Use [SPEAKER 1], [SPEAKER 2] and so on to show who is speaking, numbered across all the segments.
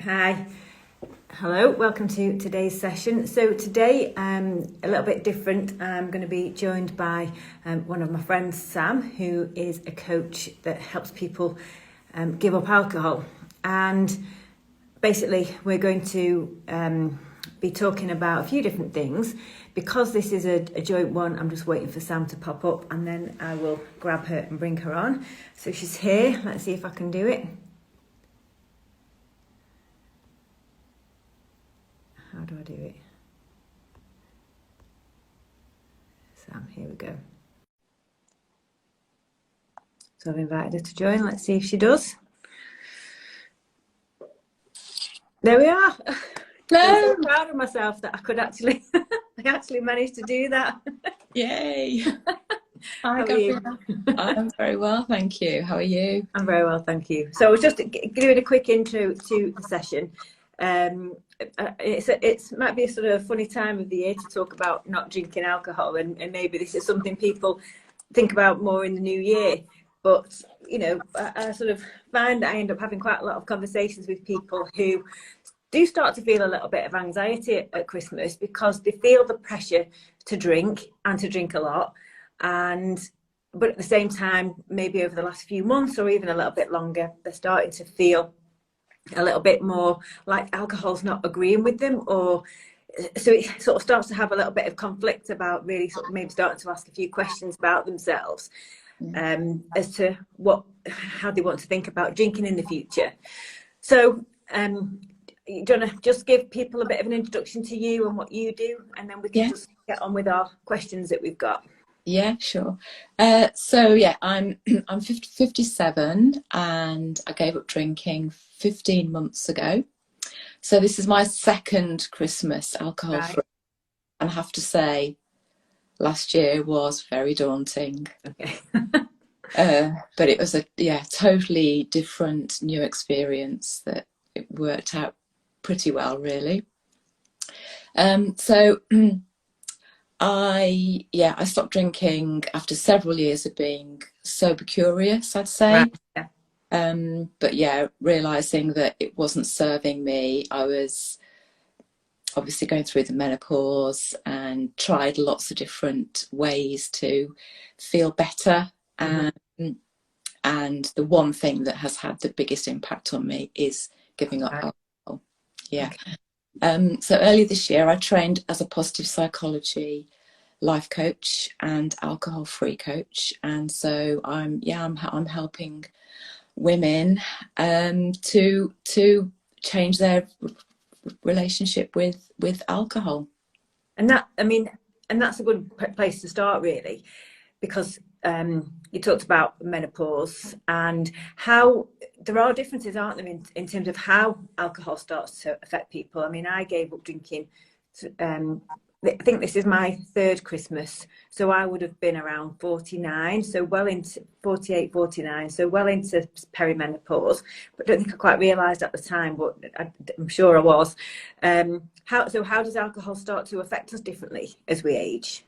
[SPEAKER 1] Hi, hello, welcome to today's session. So today, a little bit different. I'm going to be joined by one of my friends, Sam, who is a coach that helps people give up alcohol. And basically, we're going to be talking about a few different things. Because this is a joint one, I'm just waiting for Sam to pop up and then I will grab her and bring her on. So she's here. Let's see if I can do it. How do I do it? Sam, here we go. So I've invited her to join. Let's see if she does. There we are. I'm so proud of myself that I could actually, I actually managed to do that.
[SPEAKER 2] Yay!
[SPEAKER 1] How are you?
[SPEAKER 2] I'm very well, thank you. How are you?
[SPEAKER 1] I'm very well, thank you. So I was just doing a quick intro to the session. It might be a sort of funny time of the year to talk about not drinking alcohol, and maybe this is something people think about more in the new year. But you know, I sort of find that I end up having quite a lot of conversations with people who do start to feel a little bit of anxiety at Christmas because they feel the pressure to drink and to drink a lot, but at the same time, maybe over the last few months or even a little bit longer, they're starting to feel a little bit more like alcohol's not agreeing with them, or so it sort of starts to have a little bit of conflict about really sort of maybe starting to ask a few questions about themselves as to how they want to think about drinking in the future. So do you want to just give people a bit of an introduction to you and what you do, and then we can just get on with our questions that we've got?
[SPEAKER 2] Yeah, sure. So yeah, I'm 57 and I gave up drinking 15 months ago. So this is my second Christmas alcohol free. And I have to say, last year was very daunting.
[SPEAKER 1] Okay.
[SPEAKER 2] But it was a totally different new experience that it worked out pretty well, really. So I stopped drinking after several years of being sober curious, I'd say.
[SPEAKER 1] Right. Yeah.
[SPEAKER 2] But yeah, realizing that it wasn't serving me. I was obviously going through the menopause and tried lots of different ways to feel better.
[SPEAKER 1] Mm-hmm.
[SPEAKER 2] And the one thing that has had the biggest impact on me is giving up alcohol. Yeah. Okay. So early this year, I trained as a positive psychology life coach and alcohol-free coach, and so I'm helping women to change their relationship with alcohol.
[SPEAKER 1] And that's a good place to start, really, because you talked about menopause and how there are differences, aren't there, in terms of how alcohol starts to affect people. I mean, I gave up drinking. I think this is my third Christmas, so I would have been around 49, so well into 48, 49, so well into perimenopause, but I don't think I quite realised at the time, but I'm sure I was. How does alcohol start to affect us differently as we age?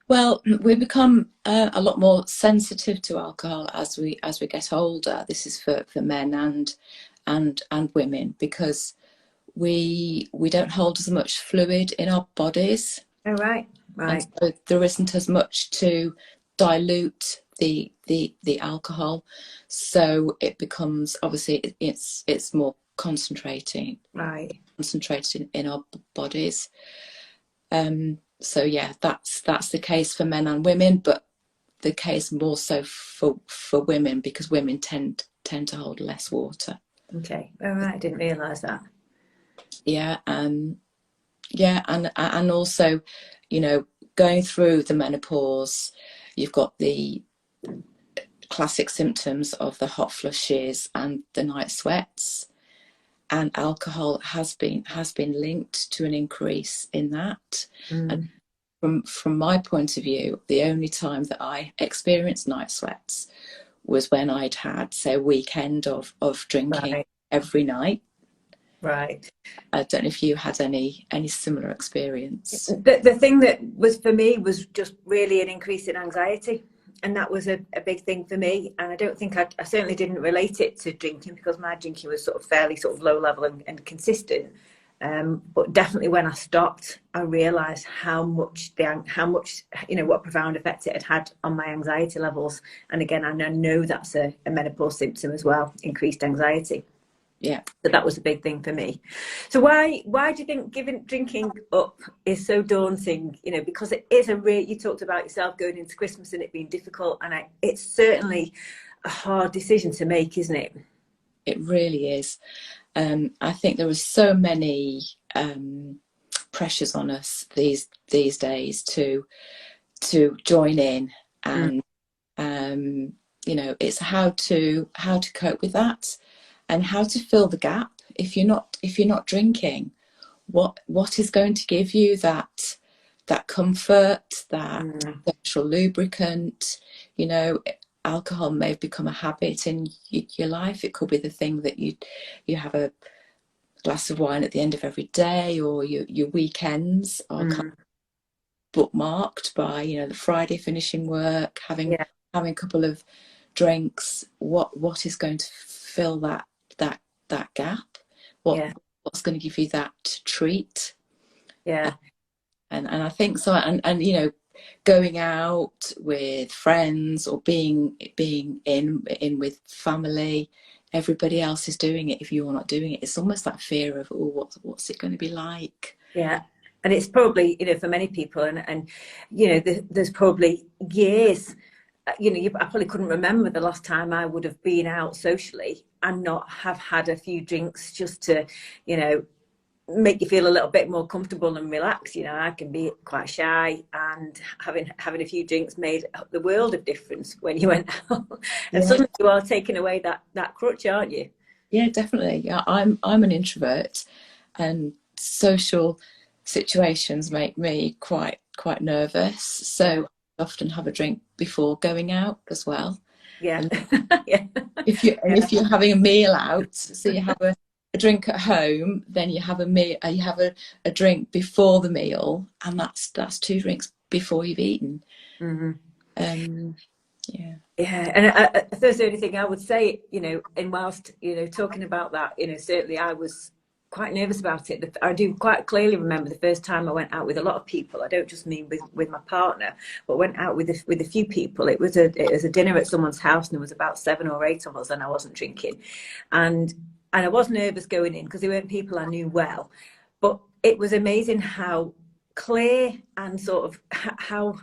[SPEAKER 2] Well, we become a lot more sensitive to alcohol as we get older. This is for men and women, because we don't hold as much fluid in our bodies.
[SPEAKER 1] Oh, right.
[SPEAKER 2] And so there isn't as much to dilute the alcohol, so it becomes, obviously it's more concentrated in our bodies. So yeah, that's the case for men and women, but the case more so for women, because women tend to hold less water.
[SPEAKER 1] Okay. All right. I didn't realise that.
[SPEAKER 2] Yeah. And also, you know, going through the menopause, you've got the classic symptoms of the hot flushes and the night sweats, and alcohol has been linked to an increase in that. And from my point of view, the only time that I experienced night sweats was when I'd had, say, a weekend of drinking every night.
[SPEAKER 1] Right.
[SPEAKER 2] I don't know if you had any similar experience.
[SPEAKER 1] The thing that was for me was just really an increase in anxiety. and that was a big thing for me. And I don't think I certainly didn't relate it to drinking, because my drinking was sort of fairly sort of low level and consistent. But definitely when I stopped, I realised how much what a profound effect it had had on my anxiety levels. And again, I know that's a menopause symptom as well, increased anxiety.
[SPEAKER 2] Yeah.
[SPEAKER 1] So that was a big thing for me. So why do you think giving drinking up is so daunting? You know, because it is you talked about yourself going into Christmas and it being difficult, and it's certainly a hard decision to make, isn't it?
[SPEAKER 2] It really is. I think there are so many pressures on us these days to join in, and it's how to cope with that, and how to fill the gap. If you're not drinking, what is going to give you that comfort, that social lubricant? You know, alcohol may have become a habit in your life. It could be the thing that you have a glass of wine at the end of every day, or your weekends are kind of bookmarked by, the Friday finishing work, having a couple of drinks. What is going to fill that gap? What's going to give you that treat? And I think so. And going out with friends, or being in with family, everybody else is doing it. If you're not doing it, it's almost that fear of, what's it going to be like?
[SPEAKER 1] Yeah. And it's probably, for many people, and there's probably years, I probably couldn't remember the last time I would have been out socially and not have had a few drinks, just to, make you feel a little bit more comfortable and relaxed. I can be quite shy, and having a few drinks made the world of difference when you went out. And suddenly you are taking away that crutch, aren't you?
[SPEAKER 2] Yeah, definitely. Yeah, I'm an introvert, and social situations make me quite nervous. So I often have a drink before going out as well.
[SPEAKER 1] Yeah.
[SPEAKER 2] If you're having a meal out, so you have a drink at home, then you have a drink before the meal, and that's 2 drinks before you've eaten. Yeah.
[SPEAKER 1] And if there's the only thing I would say, and whilst talking about that, certainly I was quite nervous about it. I do quite clearly remember the first time I went out with a lot of people. I don't just mean with my partner, but went out with a few people. It was a dinner at someone's house, and there was about 7 or 8 of us, and I wasn't drinking, and I was nervous going in because they weren't people I knew well. But it was amazing how clear and sort of how,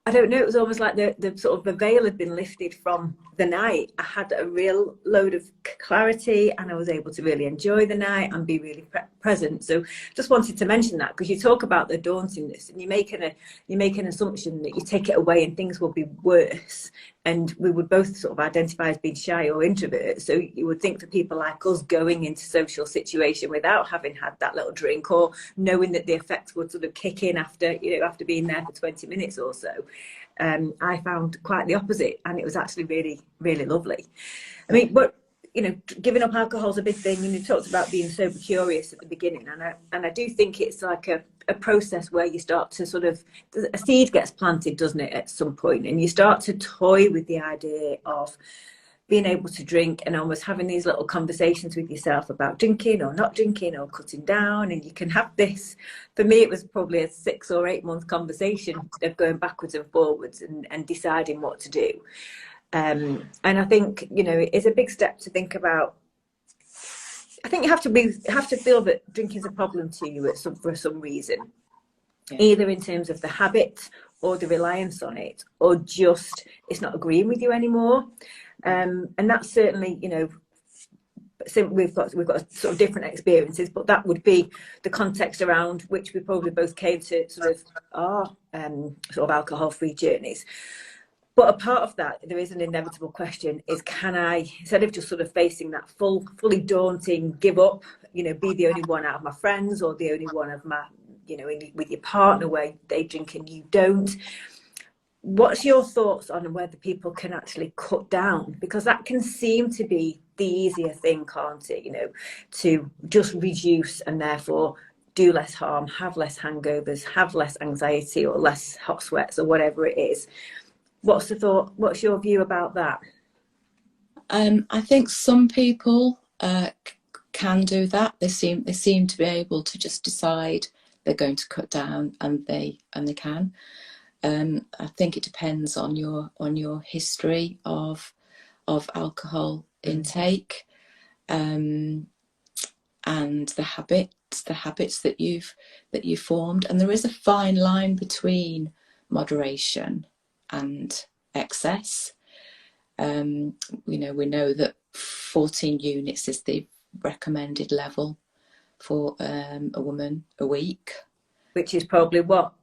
[SPEAKER 1] I don't know, it was almost like the sort of the veil had been lifted from the night. I had a real load of clarity, and I was able to really enjoy the night and be really present. So just wanted to mention that, because you talk about the dauntingness, and you make an assumption that you take it away and things will be worse. And we would both sort of identify as being shy or introverts. So you would think for people like us going into social situation without having had that little drink, or knowing that the effects would sort of kick in after being there for 20 minutes or so. I found quite the opposite, and it was actually really, really lovely. I mean, but giving up alcohol is a big thing, and you talked about being sober curious at the beginning, and I do think it's like a process where you start to sort of, a seed gets planted, doesn't it, at some point, and you start to toy with the idea of being able to drink, and almost having these little conversations with yourself about drinking or not drinking or cutting down. And you can have this, for me it was probably a 6 or 8 month conversation of going backwards and forwards and deciding what to do. And I think it's a big step to think about. I think you have to feel that drinking is a problem to you for some reason, either in terms of the habit or the reliance on it, or just it's not agreeing with you anymore. And that's certainly, we've got sort of different experiences, but that would be the context around which we probably both came to sort of our sort of alcohol-free journeys. But a part of that, there is an inevitable question: is, can I, instead of just sort of facing that fully daunting give up, be the only one out of my friends, or the only one of my, with your partner where they drink and you don't. What's your thoughts on whether people can actually cut down? Because that can seem to be the easier thing, can't it? To just reduce and therefore do less harm, have less hangovers, have less anxiety or less hot sweats or whatever it is. What's the thought? What's your view about that?
[SPEAKER 2] I think some people can do that. They seem to be able to just decide they're going to cut down, and they can. I think it depends on your history of alcohol intake, and the habits that you've formed. And there is a fine line between moderation and excess. We know that 14 units is the recommended level for a woman a week,
[SPEAKER 1] Which is probably what,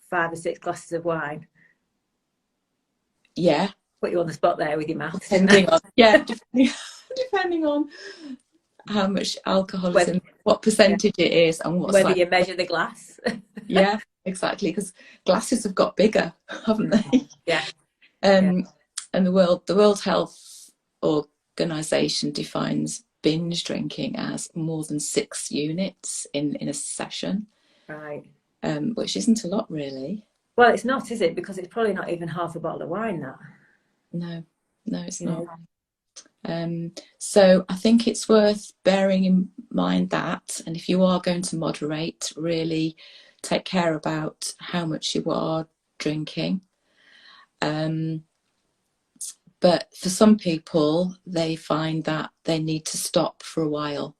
[SPEAKER 1] 5 or 6 glasses of wine?
[SPEAKER 2] Yeah.
[SPEAKER 1] Put you on the spot there with your maths.
[SPEAKER 2] Depending on how much alcohol is in, what percentage it is, and what's
[SPEAKER 1] whether you measure the glass.
[SPEAKER 2] Yeah, exactly, because glasses have got bigger, haven't they?
[SPEAKER 1] Yeah.
[SPEAKER 2] And the World Health Organization defines binge drinking as more than 6 units in a session.
[SPEAKER 1] Right.
[SPEAKER 2] Which isn't a lot, really.
[SPEAKER 1] Well, it's not, is it? Because it's probably not even half a bottle of wine, that.
[SPEAKER 2] No, it's not. So I think it's worth bearing in mind that, and if you are going to moderate, really take care about how much you are drinking. But for some people, they find that they need to stop for a while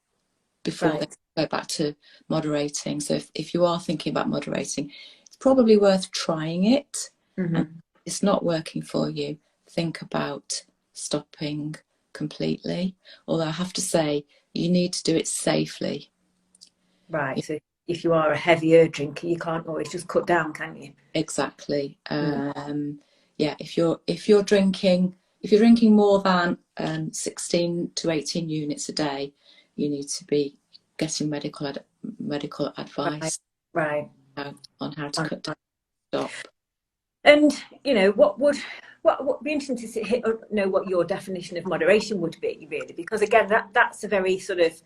[SPEAKER 2] before they go back to moderating. So if you are thinking about moderating, it's probably worth trying it. And if it's not working for you, think about stopping completely. Although I have to say, you need to do it safely.
[SPEAKER 1] Right. So if you are a heavier drinker, you can't always just cut down, can you?
[SPEAKER 2] Exactly. Yeah. If you're drinking more than 16 to 18 units a day, you need to be getting medical advice.
[SPEAKER 1] Right.
[SPEAKER 2] On how to cut down, stop.
[SPEAKER 1] And what would be interesting to know what your definition of moderation would be, really, because again, that's a very sort of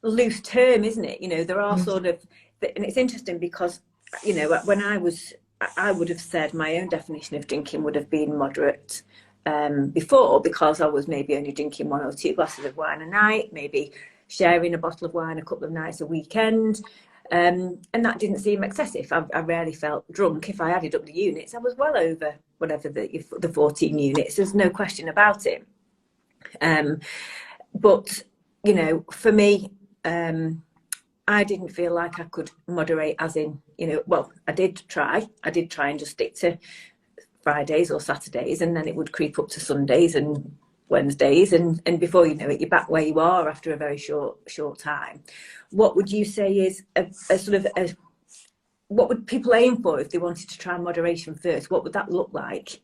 [SPEAKER 1] loose term, isn't it? There are sort of, and it's interesting because when I would have said my own definition of drinking would have been moderate before, because I was maybe only drinking 1 or 2 glasses of wine a night, maybe sharing a bottle of wine a couple of nights a weekend. And that didn't seem excessive. I rarely felt drunk. If I added up the units, I was well over whatever the 14 units. There's no question about it. But for me, I didn't feel like I could moderate, as in, well, I did try and just stick to Fridays or Saturdays, and then it would creep up to Sundays and Wednesdays, and before you know it, you're back where you are after a very short time. What would you say is a sort of what would people aim for if they wanted to try moderation first? What would that look like?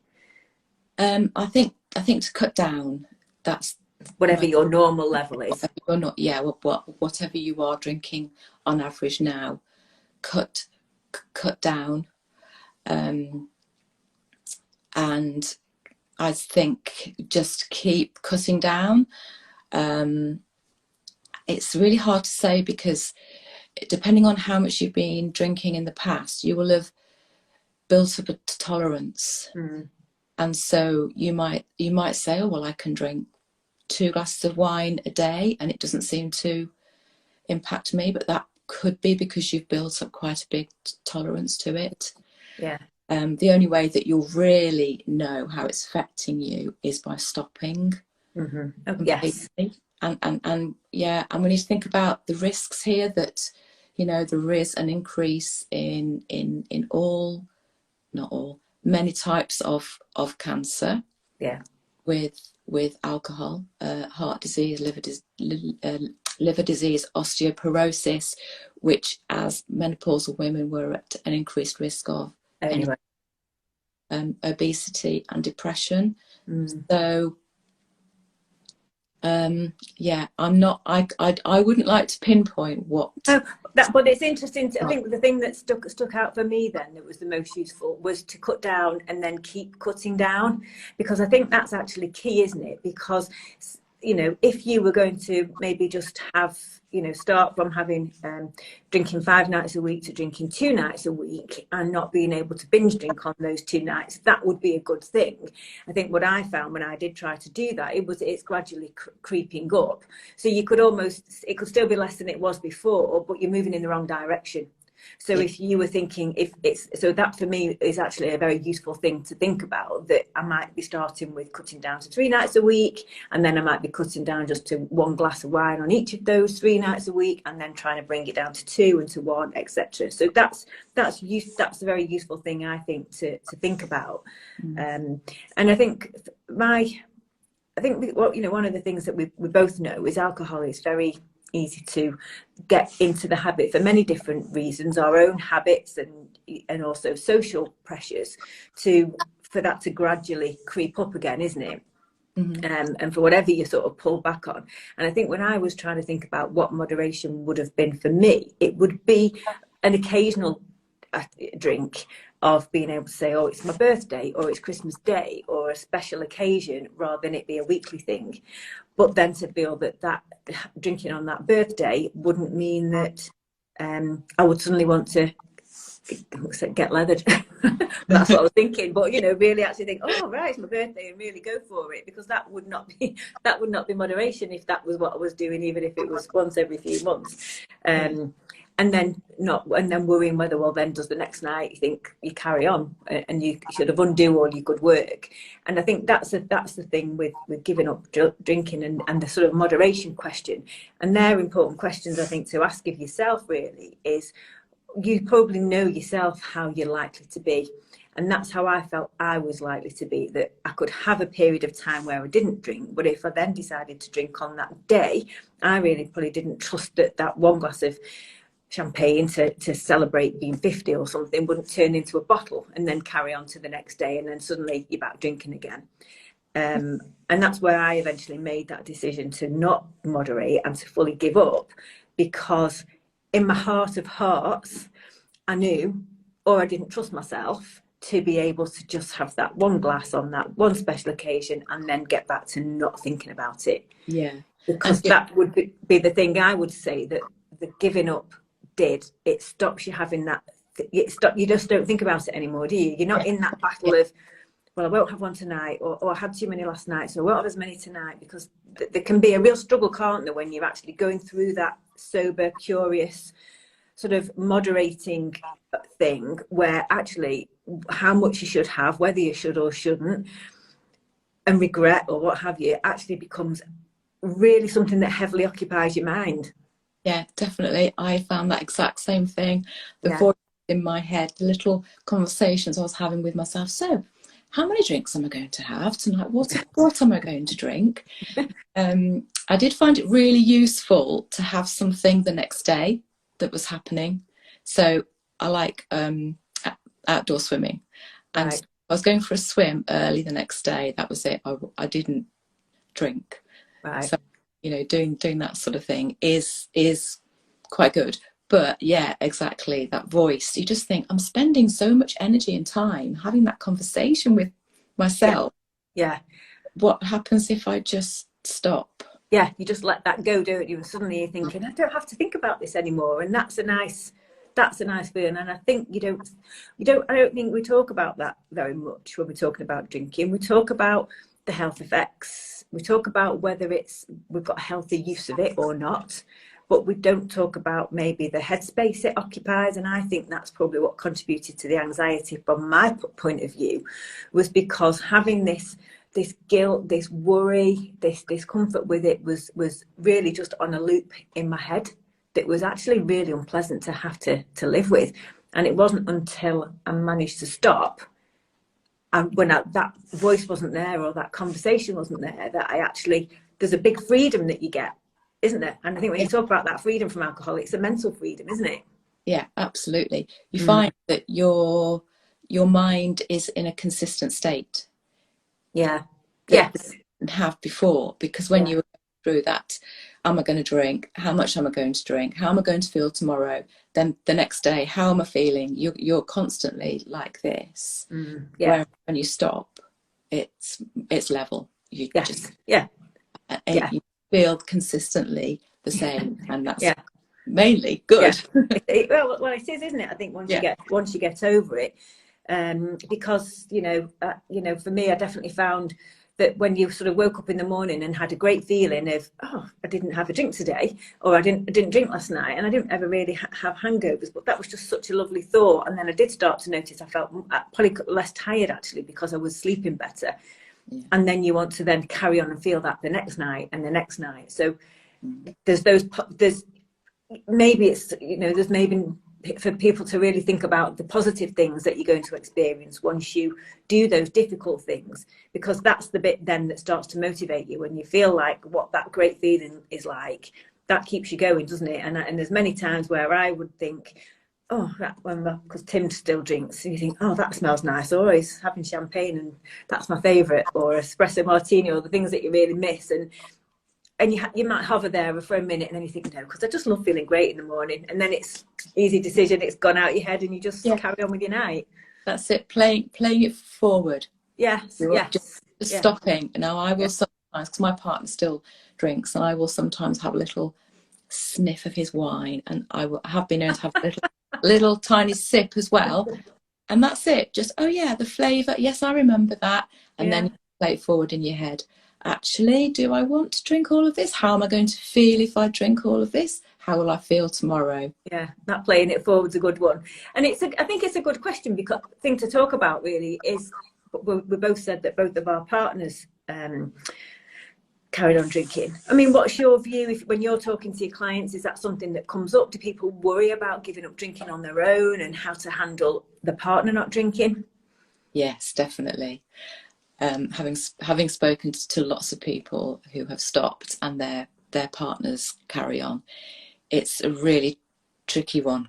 [SPEAKER 2] I think to cut down, that's
[SPEAKER 1] whatever your normal level is.
[SPEAKER 2] Whatever you are drinking on average now, cut down, and I think just keep cutting down. It's really hard to say, because depending on how much you've been drinking in the past, you will have built up a tolerance. And so you might say, oh well, I can drink 2 glasses of wine a day and it doesn't seem to impact me, but that could be because you've built up quite a big tolerance to it.
[SPEAKER 1] Yeah.
[SPEAKER 2] The only way that you'll really know how it's affecting you is by stopping.
[SPEAKER 1] Yes.
[SPEAKER 2] And we need to think about the risks here, that there is an increase in many types of cancer.
[SPEAKER 1] Yeah.
[SPEAKER 2] With alcohol, heart disease, liver disease, osteoporosis, which as menopausal women we're at an increased risk of.
[SPEAKER 1] Anyway.
[SPEAKER 2] Obesity and depression. So I wouldn't like to pinpoint what.
[SPEAKER 1] But it's interesting. I think the thing that stuck out for me then, that was the most useful, was to cut down and then keep cutting down, because I think that's actually key, isn't it? Because you know, if you were going to maybe just have, you know, start from having drinking 5 nights a week to drinking 2 nights a week and not being able to binge drink on those 2 nights, that would be a good thing. I think what I found when I did try to do that, it's gradually creeping up. So you could it could still be less than it was before, but you're moving in the wrong direction. So if you were thinking, so that for me is actually a very useful thing to think about, that I might be starting with cutting down to 3 nights a week, and then I might be cutting down just to 1 glass of wine on each of those 3 nights a week, and then trying to bring it down to 2 and to 1, etc. So that's a very useful thing, I think, to think about. And I think what, you know, one of the things that we both know is alcohol is very easy to get into the habit for many different reasons, our own habits and also social pressures for that to gradually creep up again, isn't it? And for whatever you sort of pull back on. And I think when I was trying to think about what moderation would have been for me, it would be an occasional drink, of being able to say, oh, it's my birthday, or it's Christmas Day, or a special occasion, rather than it be a weekly thing. But then to feel that drinking on that birthday wouldn't mean that I would suddenly want to get leathered. That's what I was thinking. But, you know, really actually think, oh, right, it's my birthday, and really go for it, because that would not be moderation if that was what I was doing, even if it was once every few months. And then worrying whether, well, then does the next night you think you carry on and you should have undo all your good work. And I think that's the thing with giving up drinking and the sort of moderation question. And they're important questions, I think, to ask of yourself, really, is you probably know yourself how you're likely to be. And that's how I felt I was likely to be, that I could have a period of time where I didn't drink. But if I then decided to drink on that day, I really probably didn't trust that 1 glass of champagne to celebrate being 50 or something wouldn't turn into a bottle and then carry on to the next day, and then suddenly you're back drinking again. And that's where I eventually made that decision to not moderate and to fully give up, because in my heart of hearts I knew, or I didn't trust myself to be able to just have that 1 glass on that one special occasion and then get back to not thinking about it. Because that would be the thing I would say that the giving up did. It stops you having that. You just don't think about it anymore, do you? You're not in that battle of, well, I won't have one tonight, or I had too many last night, so I won't have as many tonight, because there can be a real struggle, can't there, when you're actually going through that sober, curious, sort of moderating thing, where actually how much you should have, whether you should or shouldn't, and regret or what have you, actually becomes really something that heavily occupies your mind.
[SPEAKER 2] Yeah, definitely. I found that exact same thing. The voice in my head, the little conversations I was having with myself. So, how many drinks am I going to have tonight? What am I going to drink? I did find it really useful to have something the next day that was happening. So I like outdoor swimming. And so I was going for a swim early the next day. That was it. I didn't drink. So, you know, doing that sort of thing is quite good. But yeah, exactly, that voice, you just think, I'm spending so much energy and time having that conversation with myself. What happens if I just stop?
[SPEAKER 1] You just let that go, don't you? And suddenly you're thinking, I don't have to think about this anymore. And that's a nice feeling. And I think I don't think we talk about that very much when we're talking about drinking. We talk about the health effects. We talk about whether we've got a healthy use of it or not, but we don't talk about maybe the headspace it occupies. And I think that's probably what contributed to the anxiety from my point of view, was because having this guilt, this worry, this discomfort with it was really just on a loop in my head that was actually really unpleasant to have to live with. And it wasn't until I managed to stop, and when that voice wasn't there, or that conversation wasn't there, that there's a big freedom that you get, isn't there? And I think when you talk about that freedom from alcohol, it's a mental freedom, isn't it?
[SPEAKER 2] Yeah, absolutely. You find that your mind is in a consistent state. Yes. Didn't have before, because when you were through that, am I going to drink? How much am I going to drink? How am I going to feel tomorrow? Then the next day, how am I feeling? You're constantly like this. Where when you stop, it's level. and you feel consistently the same, and that's
[SPEAKER 1] Yeah.
[SPEAKER 2] mainly
[SPEAKER 1] Yeah.
[SPEAKER 2] good.
[SPEAKER 1] Well, it is, isn't it? I think once you get over it, because for me, I definitely found that when you sort of woke up in the morning and had a great feeling of, oh, I didn't have a drink today, or I didn't drink last night, and I didn't ever really have hangovers, but that was just such a lovely thought. And then I did start to notice I felt probably less tired actually, because I was sleeping better. Yeah. And then you want to then carry on and feel that the next night and the next night. So there's maybe it's, there's maybe for people to really think about the positive things that you're going to experience once you do those difficult things, because that's the bit then that starts to motivate you. When you feel like what that great feeling is like, that keeps you going, doesn't it? And there's many times where I would think, oh, because Tim still drinks, and you think, oh, that smells nice, or he's having champagne and that's my favourite, or espresso martini, or the things that you really miss. And you might hover there for a minute, and then you think, no, because I just love feeling great in the morning. And then it's easy decision, it's gone out your head, and you just carry on with your night.
[SPEAKER 2] That's it, playing it forward.
[SPEAKER 1] Yes.
[SPEAKER 2] Just stopping. Now, I will sometimes, because my partner still drinks, and I will sometimes have a little sniff of his wine, and I have been known to have a little tiny sip as well. And that's it. Just, oh yeah, the flavour. Yes, I remember that. And then you play it forward in your head. Actually, do I want to drink all of this? How am I going to feel if I drink all of this? How will I feel tomorrow? Yeah,
[SPEAKER 1] that playing it forward's a good one. And I think it's a good question, because thing to talk about really is, we both said that both of our partners carried on drinking. I mean, what's your view when you're talking to your clients? Is that something that comes up? Do people worry about giving up drinking on their own, and how to handle the partner not drinking?
[SPEAKER 2] Yes, definitely. Having spoken to lots of people who have stopped and their partners carry on, it's a really tricky one.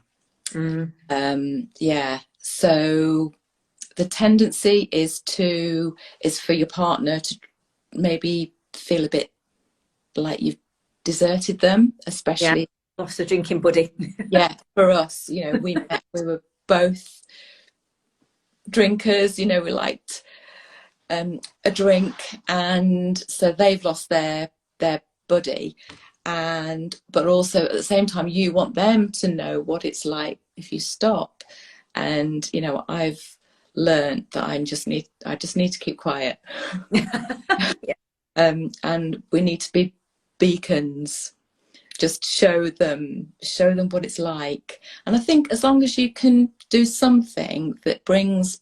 [SPEAKER 2] So the tendency is for your partner to maybe feel a bit like you've deserted them, especially
[SPEAKER 1] lost a drinking buddy.
[SPEAKER 2] For us, we were both drinkers, we liked a drink, and so they've lost their buddy, but also at the same time you want them to know what it's like if you stop. And I've learned that I just need to keep quiet. And we need to be beacons, just show them what it's like. And I think as long as you can do something that brings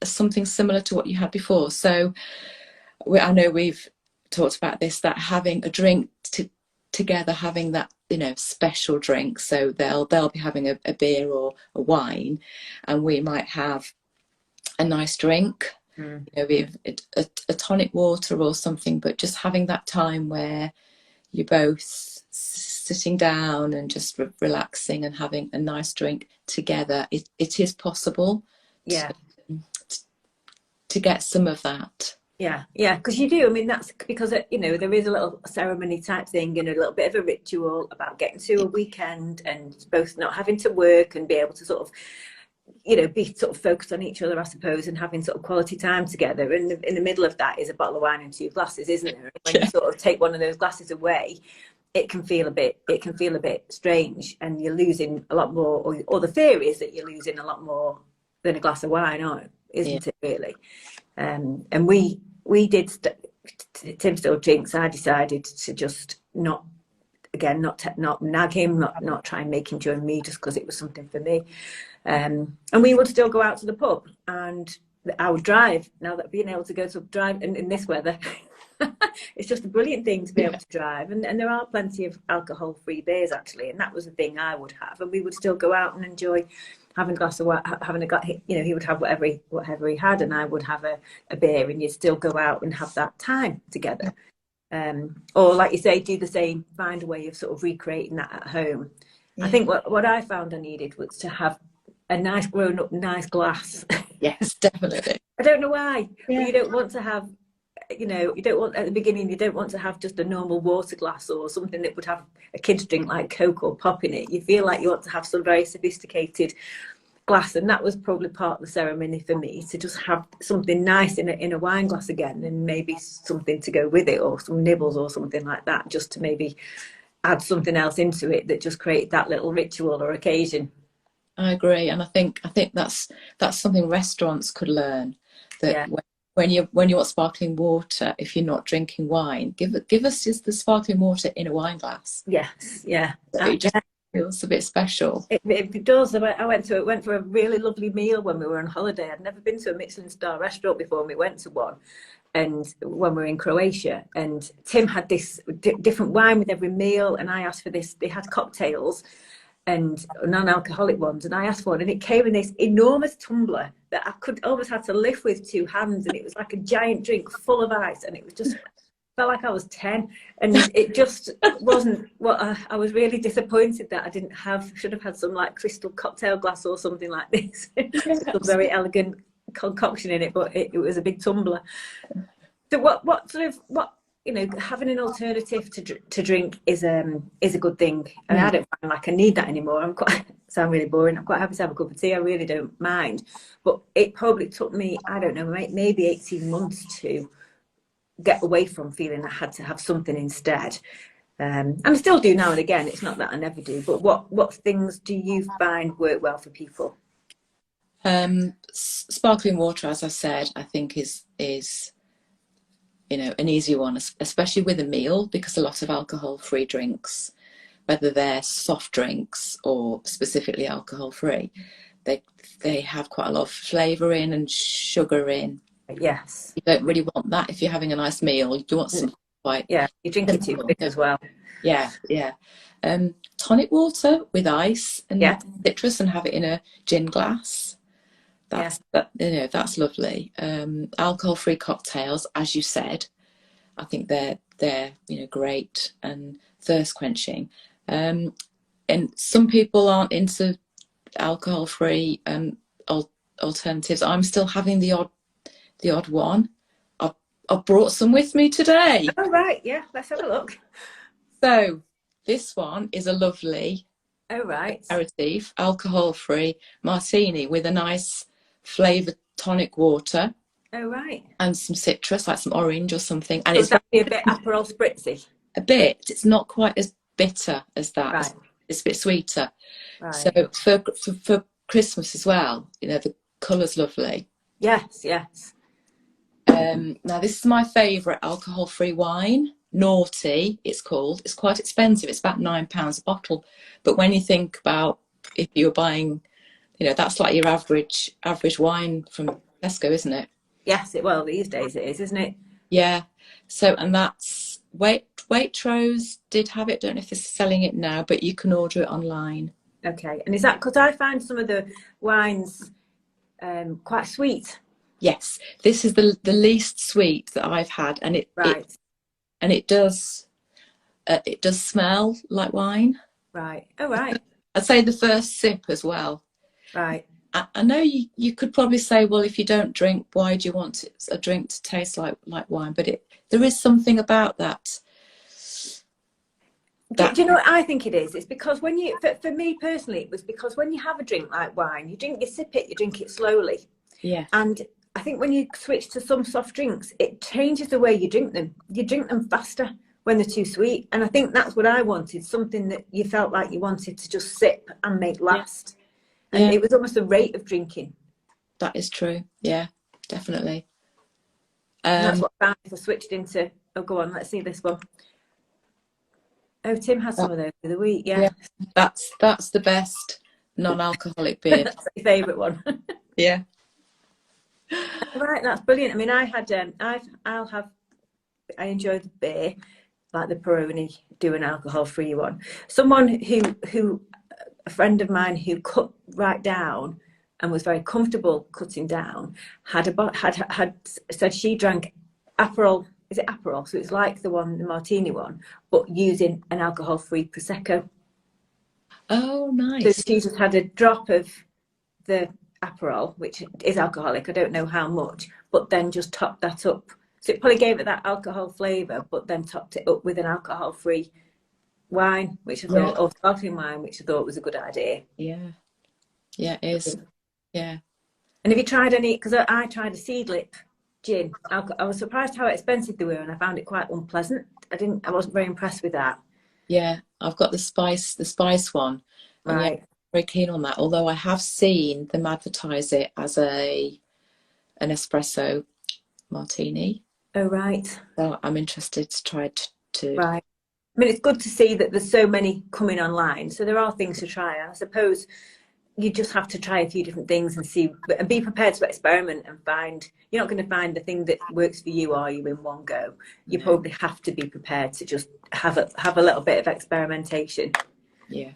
[SPEAKER 2] something similar to what you had before. So I know we've talked about this, that having a drink together, having that special drink. So they'll be having a beer or a wine, and we might have a nice drink, with a tonic water or something, but just having that time where you're both sitting down and just relaxing and having a nice drink together. It is possible to get some of that.
[SPEAKER 1] Yeah, because you do. I mean, that's because there is a little ceremony type thing, and a little bit of a ritual about getting to a weekend and both not having to work and be able to sort of, be sort of focused on each other, I suppose, and having sort of quality time together. And in the middle of that is a bottle of wine and 2 glasses, isn't there? When you sort of take one of those glasses away, it can feel a bit strange, and you're losing a lot more, or the fear is that you're losing a lot more than a glass of wine, isn't it really? And we did. Tim still drinks. I decided to just not nag him, not try and make him join me, just because it was something for me. And we would still go out to the pub, and I would drive. Now that being able to go to drive in this weather, it's just a brilliant thing to be able to drive. And there are plenty of alcohol-free beers actually, and that was the thing I would have. And we would still go out and enjoy having a glass of wine, he would have whatever he had, and I would have a beer, and you'd still go out and have that time together. Or like you say, do the same, find a way of sort of recreating that at home. I think what I found I needed was to have a nice grown-up nice glass.
[SPEAKER 2] Yes, definitely.
[SPEAKER 1] I don't know why, but you don't want to have, you don't want, at the beginning, you don't want to have just a normal water glass or something that would have a kid's drink like Coke or pop in it. You feel like you want to have some very sophisticated glass, and that was probably part of the ceremony for me, to just have something nice in a wine glass again, and maybe something to go with it, or some nibbles or something like that, just to maybe add something else into it that just created that little ritual or occasion.
[SPEAKER 2] I agree, and I think that's something restaurants could learn. That
[SPEAKER 1] Yeah.
[SPEAKER 2] when you want sparkling water, if you're not drinking wine, give us just the sparkling water in a wine glass.
[SPEAKER 1] Yes. Yeah.
[SPEAKER 2] So it just feels a bit special.
[SPEAKER 1] It does. I went for a really lovely meal when we were on holiday. I'd never been to a Michelin star restaurant before, and we went to one. And when we were in Croatia, and Tim had this different wine with every meal, and I asked for this. They had cocktails and non-alcoholic ones, and I asked for one, and it came in this enormous tumbler that I could almost had to lift with two hands, and it was like a giant drink full of ice, and it was just felt like I was 10, and it just wasn't what I was really disappointed that I didn't have. Should have had some like crystal cocktail glass or something like this. Some very elegant concoction in it, but it was a big tumbler. So what sort of having an alternative to drink is a good thing, and I don't find like I need that anymore. I'm quite sound really boring. I'm quite happy to have a cup of tea. I really don't mind, but it probably took me, I don't know, maybe 18 months to get away from feeling I had to have something instead. And I still do now and again. It's not that I never do, but what things do you find work well for people?
[SPEAKER 2] Sparkling water, as I said, I think is an easy one, especially with a meal, because a lot of alcohol-free drinks, whether they're soft drinks or specifically alcohol-free, they have quite a lot of flavour in and sugar in.
[SPEAKER 1] Yes.
[SPEAKER 2] You don't really want that if you're having a nice meal. You want some quite...
[SPEAKER 1] Yeah, you drink it too quick as well.
[SPEAKER 2] Yeah. Tonic water with ice and citrus, and have it in a gin glass. That's lovely. Alcohol-free cocktails, as you said, I think they're great and thirst quenching. And some people aren't into alcohol-free alternatives. I'm still having the odd one. I've brought some with me today.
[SPEAKER 1] Oh right, yeah. Let's have a look.
[SPEAKER 2] So this one is a lovely,
[SPEAKER 1] aperitif,
[SPEAKER 2] alcohol-free martini with a nice flavoured tonic water.
[SPEAKER 1] Oh right.
[SPEAKER 2] And some citrus, like some orange or something. And
[SPEAKER 1] so it's that be a bit Aperol spritzy.
[SPEAKER 2] A bit. It's not quite as bitter as that.
[SPEAKER 1] Right.
[SPEAKER 2] It's a bit sweeter.
[SPEAKER 1] Right.
[SPEAKER 2] So for Christmas as well, the colour's lovely.
[SPEAKER 1] Yes.
[SPEAKER 2] Now this is my favourite alcohol-free wine. Naughty, it's called. It's quite expensive. It's about £9 a bottle. But when you think about if you were buying, that's like your average wine from Tesco, isn't it?
[SPEAKER 1] Yes, well, these days it is, isn't it?
[SPEAKER 2] Yeah. So, and that's Waitrose did have it. Don't know if they're selling it now, but you can order it online.
[SPEAKER 1] Okay. And is that because I find some of the wines quite sweet?
[SPEAKER 2] Yes. This is the least sweet that I've had, and it does smell like wine.
[SPEAKER 1] Right. Oh, right.
[SPEAKER 2] I'd say the first sip as well.
[SPEAKER 1] Right.
[SPEAKER 2] I know you could probably say, well, if you don't drink, why do you want a drink to taste like wine? But there is something about that.
[SPEAKER 1] Do you know what I think it is? It's because for me personally, it was because when you have a drink like wine, you sip it, you drink it slowly.
[SPEAKER 2] Yeah.
[SPEAKER 1] And I think when you switch to some soft drinks, it changes the way you drink them. You drink them faster when they're too sweet. And I think that's what I wanted, something that you felt like you wanted to just sip and make last. Yeah. And it was almost a rate of drinking.
[SPEAKER 2] That is true. Yeah, definitely.
[SPEAKER 1] And that's what I found if I switched into, oh, go on, let's see this one. Oh, Tim has some of those for the week, yeah.
[SPEAKER 2] That's the best non-alcoholic beer.
[SPEAKER 1] That's my favourite one.
[SPEAKER 2] Yeah.
[SPEAKER 1] Right, that's brilliant. I mean, I enjoy the beer, like the Peroni, do an alcohol-free one. Someone who a friend of mine who cut right down and was very comfortable cutting down had said she drank Aperol. Is it Aperol? So it's like the martini one, but using an alcohol-free Prosecco.
[SPEAKER 2] Oh, nice.
[SPEAKER 1] So she just had a drop of the Aperol, which is alcoholic. I don't know how much, but then just topped that up. So it probably gave it that alcohol flavour, but then topped it up with an alcohol-free wine, which I thought, or sparkling wine, which I thought was a good idea.
[SPEAKER 2] Yeah, it is. Yeah.
[SPEAKER 1] And have you tried any? Because I tried a seedlip gin. I was surprised how expensive they were, and I found it quite unpleasant. I wasn't very impressed with that.
[SPEAKER 2] Yeah, I've got the spice one, and yeah,
[SPEAKER 1] Right.
[SPEAKER 2] very keen on that. Although I have seen them advertise it as an espresso martini,
[SPEAKER 1] Oh, right.
[SPEAKER 2] so I'm interested to try it too.
[SPEAKER 1] Right. I mean, it's good to see that there's so many coming online. So there are things to try. I suppose you just have to try a few different things and see, and be prepared to experiment and find. You're not going to find the thing that works for you, are you, in one go? You
[SPEAKER 2] No.
[SPEAKER 1] probably have to be prepared to just have a little bit of experimentation.
[SPEAKER 2] Yeah.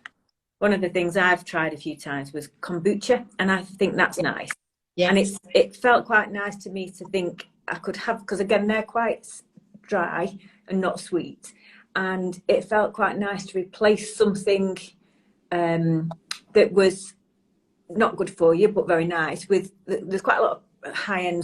[SPEAKER 1] One of the things I've tried a few times was kombucha, and I think that's nice. And
[SPEAKER 2] Yes.
[SPEAKER 1] it felt quite nice to me to think I could have, because again they're quite dry and not sweet, and it felt quite nice to replace something that was not good for you but very nice with. There's quite a lot of high end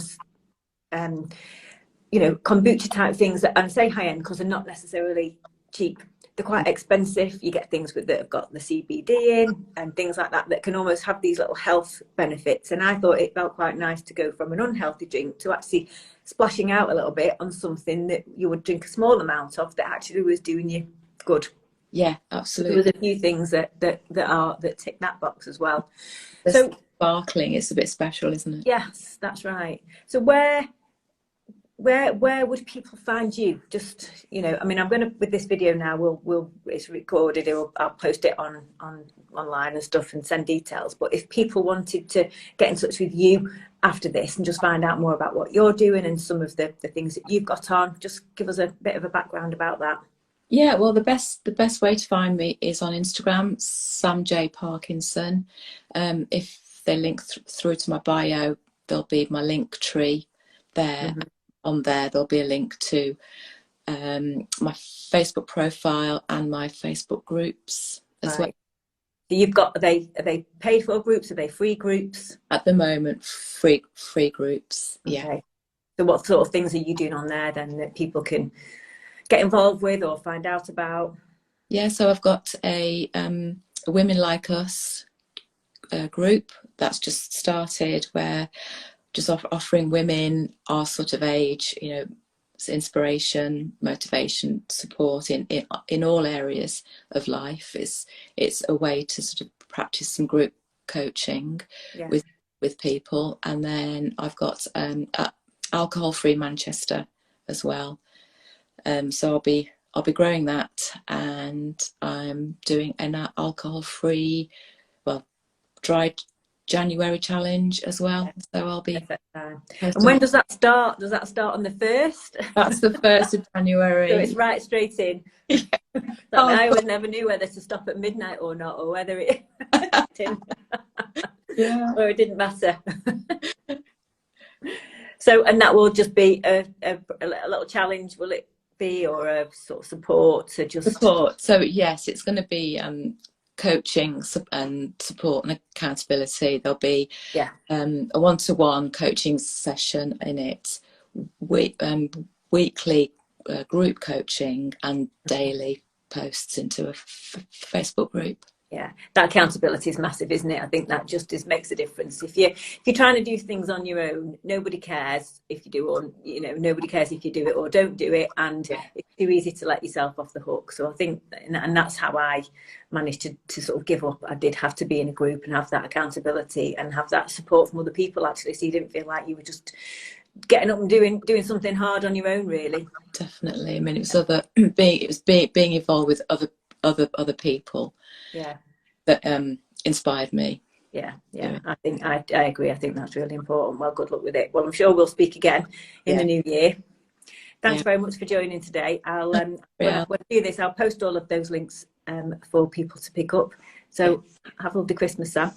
[SPEAKER 1] kombucha type things that, and I say high end because they're not necessarily cheap. They're quite expensive. You get things that have got the CBD in and things like that that can almost have these little health benefits. And I thought it felt quite nice to go from an unhealthy drink to actually splashing out a little bit on something that you would drink a small amount of that actually was doing you good.
[SPEAKER 2] Yeah,
[SPEAKER 1] So there
[SPEAKER 2] absolutely.
[SPEAKER 1] was a few things that tick that box as well.
[SPEAKER 2] The
[SPEAKER 1] So
[SPEAKER 2] sparkling is a bit special, isn't it?
[SPEAKER 1] yes, that's right. So where would people find you? Just, I mean, I'm going to, with this video now, it's recorded, I'll post it on online and stuff and send details. But if people wanted to get in touch with you after this and just find out more about what you're doing and some of the things that you've got on, just give us a bit of a background about that.
[SPEAKER 2] Yeah, well, the best way to find me is on Instagram, Sam J Parkinson. If they link through to my bio, there'll be my link tree there.
[SPEAKER 1] Mm-hmm.
[SPEAKER 2] On there, there'll be a link to my Facebook profile and my Facebook groups as well.
[SPEAKER 1] So you've got, are they paid for groups? Are they free groups?
[SPEAKER 2] At the moment, free groups. Yeah.
[SPEAKER 1] Okay. So what sort of things are you doing on there then that people can get involved with or find out about?
[SPEAKER 2] Yeah, so I've got a Women Like Us group that's just started, where just offering women our sort of age, inspiration, motivation, support in all areas of life. It's a way to sort of practice some group coaching with people. And then I've got Alcohol Free Manchester as well. So I'll be growing that, and I'm doing an alcohol free, dry January challenge as well. So I'll be.
[SPEAKER 1] And when does that start? Does that start on the 1st?
[SPEAKER 2] That's the 1st of January.
[SPEAKER 1] So it's right straight in. Yeah. I always never knew whether to stop at midnight or not, or whether it
[SPEAKER 2] yeah,
[SPEAKER 1] or it didn't matter. So, and that will just be a little challenge, will it be, or a sort of support to just
[SPEAKER 2] support? So yes, it's going to be coaching and support and accountability. There'll be a one-to-one coaching session in it, weekly group coaching, and daily posts into a Facebook group.
[SPEAKER 1] Yeah, that accountability is massive, isn't it? I think that just makes a difference. If you're trying to do things on your own, nobody cares if you do, or nobody cares if you do it or don't do it, and it's too easy to let yourself off the hook. So I think, and that's how I managed to sort of give up. I did have to be in a group and have that accountability and have that support from other people, actually, so you didn't feel like you were just getting up and doing something hard on your own, really.
[SPEAKER 2] Definitely. I mean, it was being involved with other people.
[SPEAKER 1] Yeah.
[SPEAKER 2] That inspired me.
[SPEAKER 1] Yeah. I think I agree. I think that's really important. Well, good luck with it. Well, I'm sure we'll speak again in the new year. Thanks very much for joining today. When I do this, I'll post all of those links for people to pick up. So have a lovely Christmas, Sam.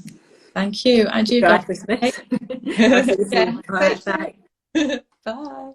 [SPEAKER 2] Thank you. And you
[SPEAKER 1] guys. Christmas. I'll see you soon. All right, bye.
[SPEAKER 2] Bye.